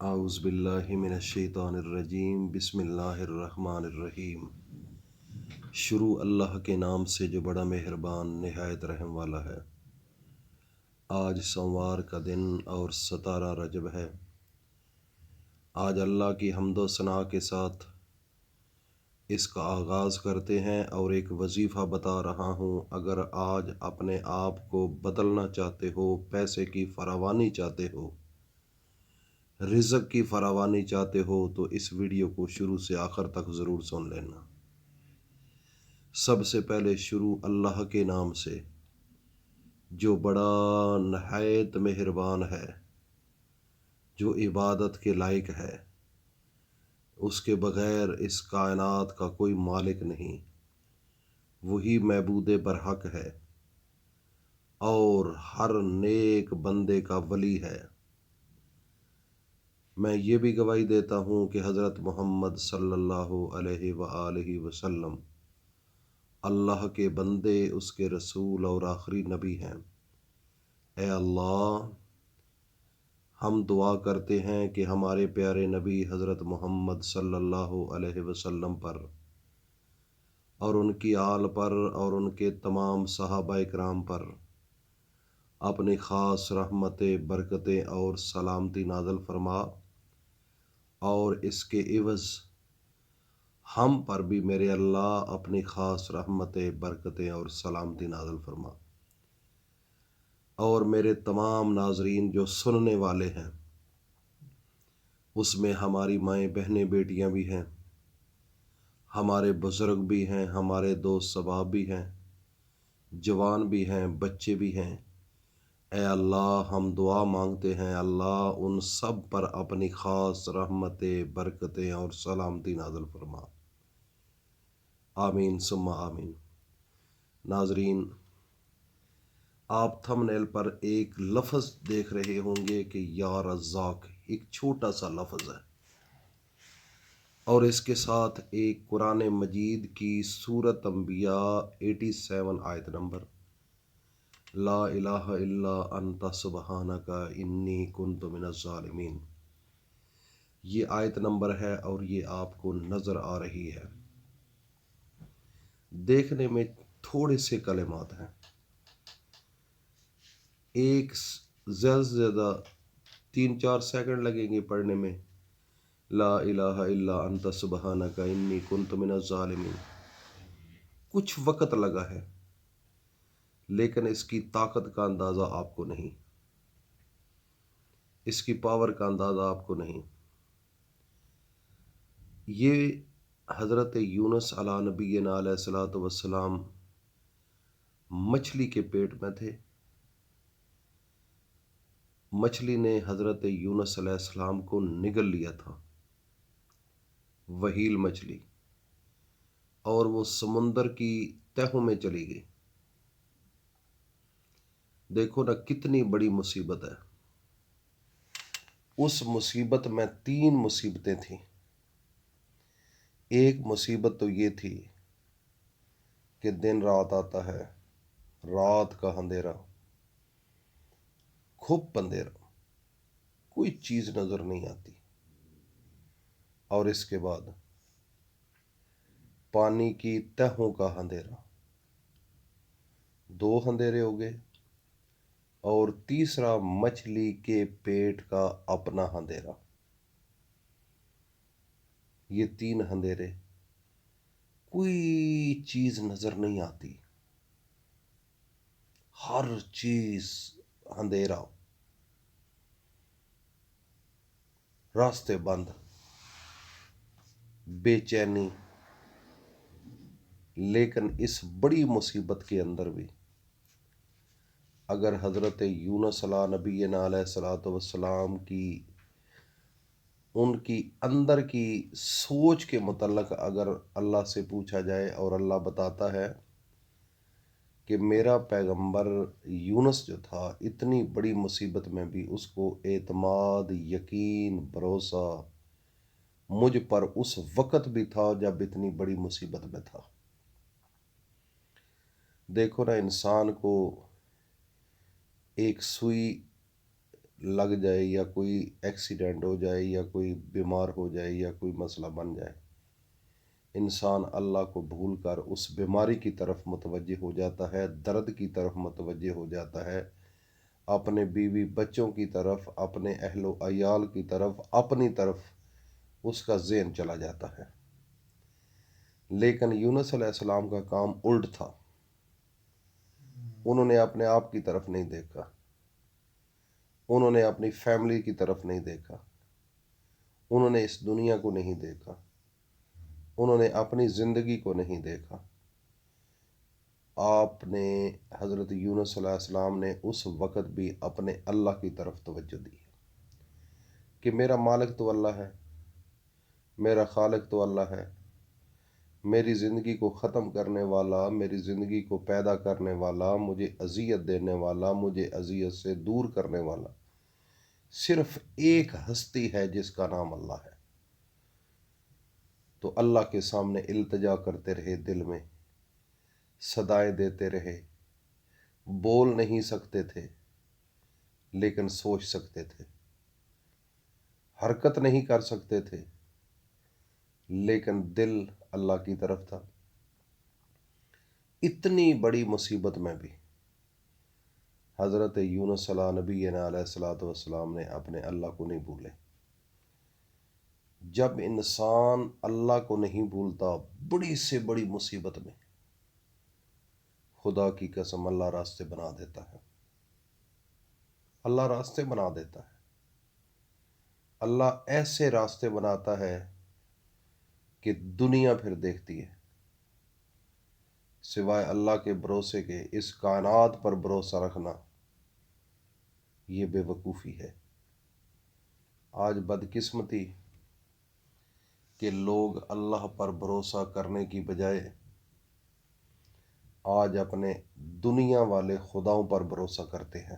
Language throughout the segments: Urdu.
اعوذ باللہ من الشیطان الرجیم بسم اللہ الرحمن الرحیم۔ شروع اللہ کے نام سے جو بڑا مہربان نہایت رحم والا ہے۔ آج سوموار کا دن اور 17 رجب ہے۔ آج اللہ کی حمد و ثنا کے ساتھ اس کا آغاز کرتے ہیں اور ایک وظیفہ بتا رہا ہوں۔ اگر آج اپنے آپ کو بدلنا چاہتے ہو، پیسے کی فراوانی چاہتے ہو، رزق کی فراوانی چاہتے ہو تو اس ویڈیو کو شروع سے آخر تک ضرور سن لینا۔ سب سے پہلے شروع اللہ کے نام سے جو بڑا نہایت مہربان ہے، جو عبادت کے لائق ہے، اس کے بغیر اس کائنات کا کوئی مالک نہیں، وہی معبود برحق ہے اور ہر نیک بندے کا ولی ہے۔ میں یہ بھی گواہی دیتا ہوں کہ حضرت محمد صلی اللہ علیہ وآلہ وسلم اللہ کے بندے، اس کے رسول اور آخری نبی ہیں۔ اے اللہ، ہم دعا کرتے ہیں کہ ہمارے پیارے نبی حضرت محمد صلی اللہ علیہ وسلم پر اور ان کی آل پر اور ان کے تمام صحابہ اکرام پر اپنی خاص رحمتیں، برکتیں اور سلامتی نازل فرما، اور اس کے عوض ہم پر بھی میرے اللہ اپنی خاص رحمتیں، برکتیں اور سلامتی نازل فرما۔ اور میرے تمام ناظرین جو سننے والے ہیں، اس میں ہماری مائیں، بہنیں، بیٹیاں بھی ہیں، ہمارے بزرگ بھی ہیں، ہمارے دوست احباب بھی ہیں، جوان بھی ہیں، بچے بھی ہیں۔ اے اللہ، ہم دعا مانگتے ہیں، اللہ ان سب پر اپنی خاص رحمتیں، برکتیں اور سلامتی نازل فرما۔ آمین ثم آمین۔ ناظرین، آپ تھمبنیل پر ایک لفظ دیکھ رہے ہوں گے کہ یا رزاق، ایک چھوٹا سا لفظ ہے، اور اس کے ساتھ ایک قرآن مجید کی سورۃ انبیاء 87 آیت نمبر، لا الہ الا انت سبحانک انی کنت من الظالمین، یہ آیت نمبر ہے اور یہ آپ کو نظر آ رہی ہے۔ دیکھنے میں تھوڑے سے کلمات ہیں، ایک زیادہ سے زیادہ 3-4 سیکنڈ لگیں گے پڑھنے میں، لا الہ الا انت سبحانک انی کنت من الظالمین۔ کچھ وقت لگا ہے، لیکن اس کی طاقت کا اندازہ آپ کو نہیں، اس کی پاور کا اندازہ آپ کو نہیں۔ یہ حضرت یونس علیہ نبینا علیہ الصلوۃ والسلام مچھلی کے پیٹ میں تھے۔ مچھلی نے حضرت یونس علیہ السلام کو نگل لیا تھا، وحیل مچھلی، اور وہ سمندر کی تہوں میں چلی گئی۔ دیکھو نا کتنی بڑی مصیبت ہے۔ اس مصیبت میں 3 مصیبتیں تھیں۔ ایک مصیبت تو یہ تھی کہ دن رات آتا ہے، رات کا اندھیرا، کھپ اندھیرا، کوئی چیز نظر نہیں آتی، اور اس کے بعد پانی کی تہوں کا اندھیرا، 2 اندھیرے ہو گئے، اور تیسرا مچھلی کے پیٹ کا اپنا اندھیرا۔ یہ 3 اندھیرے، کوئی چیز نظر نہیں آتی، ہر چیز اندھیرا، راستے بند، بے چینی۔ لیکن اس بڑی مصیبت کے اندر بھی اگر حضرت یونس علیہ نبینا علیہ الصلوۃ والسلام کی ان کی اندر کی سوچ کے متعلق اگر اللہ سے پوچھا جائے، اور اللہ بتاتا ہے کہ میرا پیغمبر یونس جو تھا، اتنی بڑی مصیبت میں بھی اس کو اعتماد، یقین، بھروسہ مجھ پر اس وقت بھی تھا جب اتنی بڑی مصیبت میں تھا۔ دیکھو نا، انسان کو ایک سوئی لگ جائے یا کوئی ایکسیڈنٹ ہو جائے یا کوئی بیمار ہو جائے یا کوئی مسئلہ بن جائے، انسان اللہ کو بھول کر اس بیماری کی طرف متوجہ ہو جاتا ہے، درد کی طرف متوجہ ہو جاتا ہے، اپنے بیوی بچوں کی طرف، اپنے اہل و عیال کی طرف، اپنی طرف اس کا ذہن چلا جاتا ہے۔ لیکن یونس علیہ السلام کا کام الٹ تھا۔ انہوں نے اپنے آپ کی طرف نہیں دیکھا، انہوں نے اپنی فیملی کی طرف نہیں دیکھا، انہوں نے اس دنیا کو نہیں دیکھا، انہوں نے اپنی زندگی کو نہیں دیکھا۔ آپ نے حضرت یونس علیہ السلام نے اس وقت بھی اپنے اللہ کی طرف توجہ دی کہ میرا مالک تو اللہ ہے، میرا خالق تو اللہ ہے، میری زندگی کو ختم کرنے والا، میری زندگی کو پیدا کرنے والا، مجھے اذیت دینے والا، مجھے اذیت سے دور کرنے والا صرف ایک ہستی ہے جس کا نام اللہ ہے۔ تو اللہ کے سامنے التجا کرتے رہے، دل میں صدائیں دیتے رہے، بول نہیں سکتے تھے لیکن سوچ سکتے تھے، حرکت نہیں کر سکتے تھے لیکن دل اللہ کی طرف تھا۔ اتنی بڑی مصیبت میں بھی حضرت یونس نبی علیہ الصلوۃ والسلام نے اپنے اللہ کو نہیں بھولے۔ جب انسان اللہ کو نہیں بھولتا، بڑی سے بڑی مصیبت میں خدا کی قسم اللہ راستے بنا دیتا ہے، اللہ راستے بنا دیتا ہے، اللہ ایسے راستے بناتا ہے کہ دنیا پھر دیکھتی ہے۔ سوائے اللہ کے بھروسے کے اس کائنات پر بھروسہ رکھنا یہ بے وقوفی ہے۔ آج بدقسمتی کہ لوگ اللہ پر بھروسہ کرنے کی بجائے آج اپنے دنیا والے خداؤں پر بھروسہ کرتے ہیں،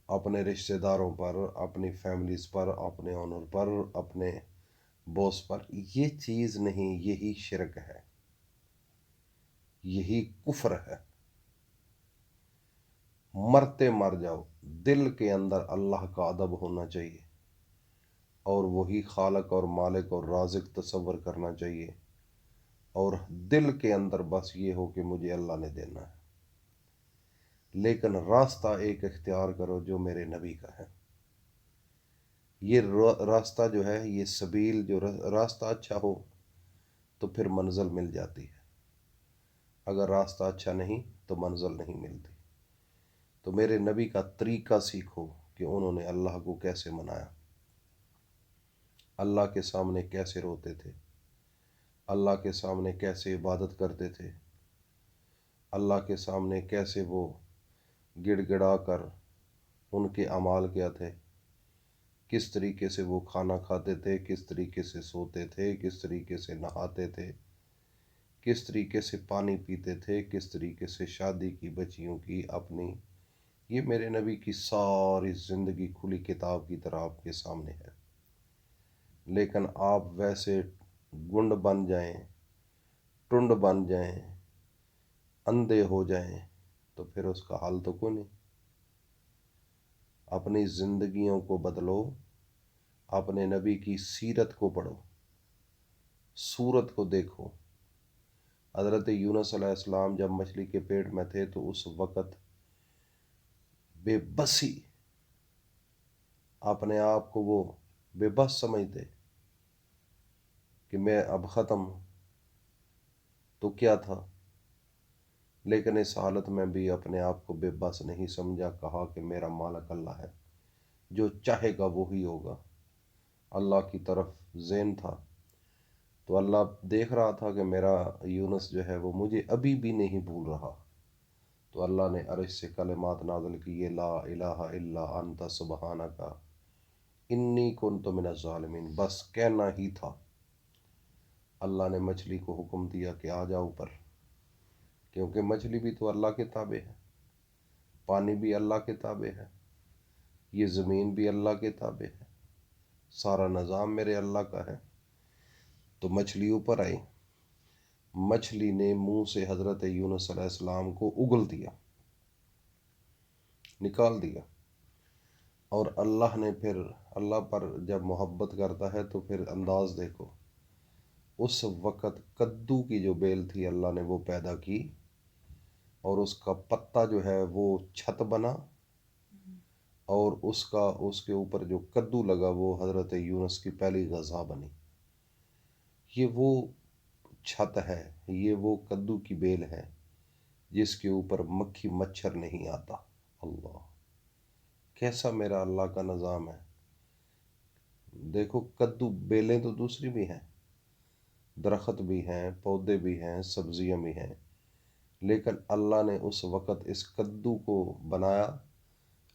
اپنے رشتہ داروں پر، اپنی فیملیز پر، اپنے آنر پر، اپنے باس پر۔ یہ چیز نہیں، یہی شرک ہے، یہی کفر ہے۔ مرتے مر جاؤ، دل کے اندر اللہ کا ادب ہونا چاہیے اور وہی خالق اور مالک اور رازق تصور کرنا چاہیے، اور دل کے اندر بس یہ ہو کہ مجھے اللہ نے دینا ہے۔ لیکن راستہ ایک اختیار کرو جو میرے نبی کا ہے۔ یہ راستہ جو ہے، یہ سبیل، جو راستہ اچھا ہو تو پھر منزل مل جاتی ہے، اگر راستہ اچھا نہیں تو منزل نہیں ملتی۔ تو میرے نبی کا طریقہ سیکھو کہ انہوں نے اللہ کو کیسے منایا، اللہ کے سامنے کیسے روتے تھے، اللہ کے سامنے کیسے عبادت کرتے تھے، اللہ کے سامنے کیسے وہ گڑ گڑا کر، ان کے اعمال کیا تھے، کس طریقے سے وہ کھانا کھاتے تھے، کس طریقے سے سوتے تھے، کس طریقے سے نہاتے تھے، کس طریقے سے پانی پیتے تھے، کس طریقے سے شادی کی، بچیوں کی، اپنی۔ یہ میرے نبی کی ساری زندگی کھلی کتاب کی طرح آپ کے سامنے ہے۔ لیکن آپ ویسے گنڈ بن جائیں، ٹنڈ بن جائیں، اندھے ہو جائیں تو پھر اس کا حل تو کوئی نہیں۔ اپنی زندگیوں کو بدلو، اپنے نبی کی سیرت کو پڑھو، صورت کو دیکھو۔ حضرت یونس علیہ السلام جب مچھلی کے پیٹ میں تھے تو اس وقت بے بسی، اپنے آپ کو وہ بے بس سمجھتے کہ میں اب ختم ہوں، تو کیا تھا؟ لیکن اس حالت میں بھی اپنے آپ کو بے بس نہیں سمجھا، کہا کہ میرا مالک اللہ ہے، جو چاہے گا وہی ہوگا۔ اللہ کی طرف ذہن تھا، تو اللہ دیکھ رہا تھا کہ میرا یونس جو ہے وہ مجھے ابھی بھی نہیں بھول رہا، تو اللہ نے عرش سے کلمات نازل کیے، لا الہ الا انت سبحانک انی کنت من الظالمین۔ بس کہنا ہی تھا۔ اللہ نے مچھلی کو حکم دیا کہ آ جا اوپر، کیونکہ مچھلی بھی تو اللہ کے تابع ہے، پانی بھی اللہ کے تابع ہے، یہ زمین بھی اللہ کے تابع ہے، سارا نظام میرے اللہ کا ہے۔ تو مچھلی اوپر آئی، مچھلی نے منہ سے حضرت یونس علیہ السلام کو اگل دیا، نکال دیا۔ اور اللہ نے پھر اللہ پر جب محبت کرتا ہے تو پھر انداز دیکھو، اس وقت کدو کی جو بیل تھی اللہ نے وہ پیدا کی، اور اس کا پتا جو ہے وہ چھت بنا، اور اس کے اوپر جو کدو لگا وہ حضرت یونس کی پہلی غذا بنی۔ یہ وہ چھت ہے، یہ وہ کدو کی بیل ہے جس کے اوپر مکھی مچھر نہیں آتا۔ اللہ، کیسا میرا اللہ کا نظام ہے! دیکھو، کدو بیلیں تو دوسری بھی ہیں، درخت بھی ہیں، پودے بھی ہیں، سبزیاں بھی ہیں، لیکن اللہ نے اس وقت اس کدو کو بنایا،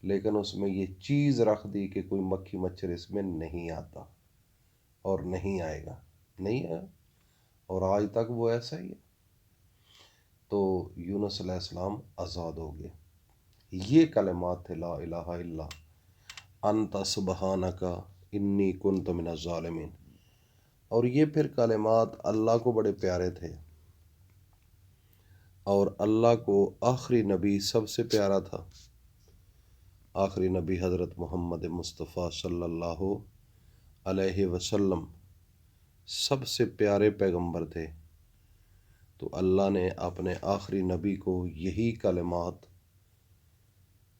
لیکن اس میں یہ چیز رکھ دی کہ کوئی مکھی مچھر اس میں نہیں آتا اور نہیں آئے گا، نہیں آیا، اور آج تک وہ ایسا ہی ہے۔ تو یونس علیہ السلام آزاد ہو گئے۔ یہ کلمات تھے لا الہ الا انت سبحانک انی کنت من الظالمین۔ اور یہ پھر کلمات اللہ کو بڑے پیارے تھے، اور اللہ کو آخری نبی سب سے پیارا تھا۔ آخری نبی حضرت محمد مصطفیٰ صلی اللہ علیہ وسلم سب سے پیارے پیغمبر تھے، تو اللہ نے اپنے آخری نبی کو یہی کلمات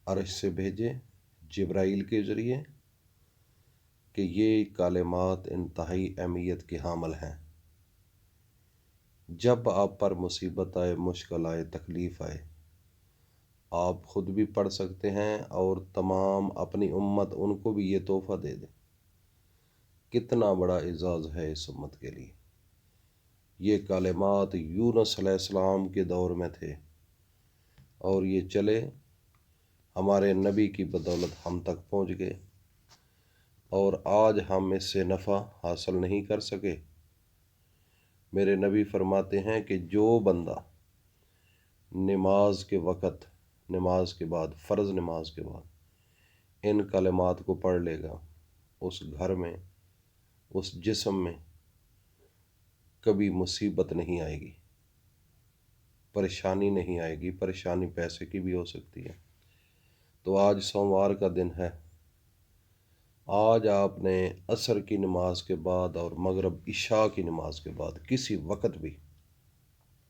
عرش سے بھیجے جبرائیل کے ذریعے کہ یہ کلمات انتہائی اہمیت کے حامل ہیں۔ جب آپ پر مصیبت آئے، مشکل آئے، تکلیف آئے، آپ خود بھی پڑھ سکتے ہیں اور تمام اپنی امت ان کو بھی یہ تحفہ دے دیں۔ کتنا بڑا اعزاز ہے اس امت کے لیے! یہ کلمات یونس علیہ السلام کے دور میں تھے، اور یہ چلے ہمارے نبی کی بدولت ہم تک پہنچ گئے، اور آج ہم اس سے نفع حاصل نہیں کر سکے۔ میرے نبی فرماتے ہیں کہ جو بندہ نماز کے وقت، نماز کے بعد، فرض نماز کے بعد ان کلمات کو پڑھ لے گا، اس گھر میں، اس جسم میں کبھی مصیبت نہیں آئے گی، پریشانی نہیں آئے گی۔ پریشانی پیسے کی بھی ہو سکتی ہے۔ تو آج سوموار کا دن ہے، آج آپ نے عصر کی نماز کے بعد اور مغرب عشاء کی نماز کے بعد کسی وقت بھی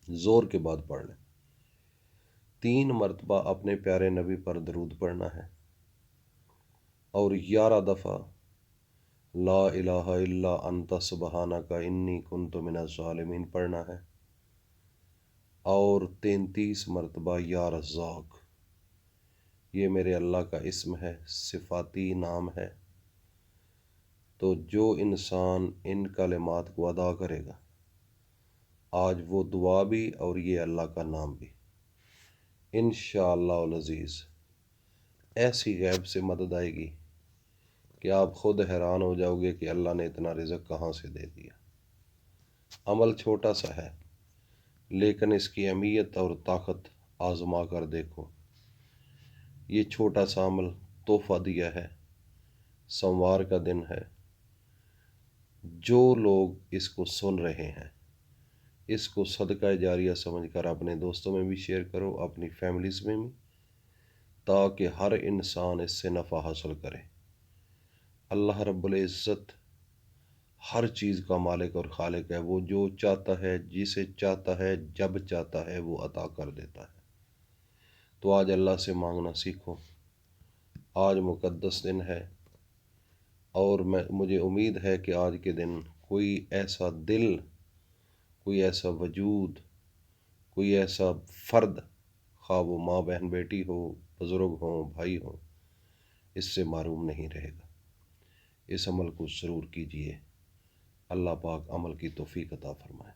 زور کے بعد پڑھ لیں۔ 3 مرتبہ اپنے پیارے نبی پر درود پڑھنا ہے، اور 11 دفعہ لا الہ الا انت سبحانک انی کنت من الظالمین پڑھنا ہے، اور 33 مرتبہ یا رزاق۔ یہ میرے اللہ کا اسم ہے، صفاتی نام ہے۔ تو جو انسان ان کلمات کو ادا کرے گا، آج وہ دعا بھی اور یہ اللہ کا نام بھی، انشاءاللہ العزیز ایسی غیب سے مدد آئے گی کہ آپ خود حیران ہو جاؤ گے کہ اللہ نے اتنا رزق کہاں سے دے دیا۔ عمل چھوٹا سا ہے، لیکن اس کی اہمیت اور طاقت آزما کر دیکھو۔ یہ چھوٹا سا عمل تحفہ دیا ہے، سوموار کا دن ہے۔ جو لوگ اس کو سن رہے ہیں، اس کو صدقہ جاریہ سمجھ کر اپنے دوستوں میں بھی شیئر کرو، اپنی فیملیز میں بھی، تاکہ ہر انسان اس سے نفع حاصل کرے۔ اللہ رب العزت ہر چیز کا مالک اور خالق ہے، وہ جو چاہتا ہے، جسے چاہتا ہے، جب چاہتا ہے وہ عطا کر دیتا ہے۔ تو آج اللہ سے مانگنا سیکھو۔ آج مقدس دن ہے، اور مجھے امید ہے کہ آج کے دن کوئی ایسا دل، کوئی ایسا وجود، کوئی ایسا فرد، خواہ وہ ماں بہن بیٹی ہو، بزرگ ہوں، بھائی ہوں، اس سے محروم نہیں رہے گا۔ اس عمل کو ضرور کیجیے۔ اللہ پاک عمل کی توفیق عطا فرمائے۔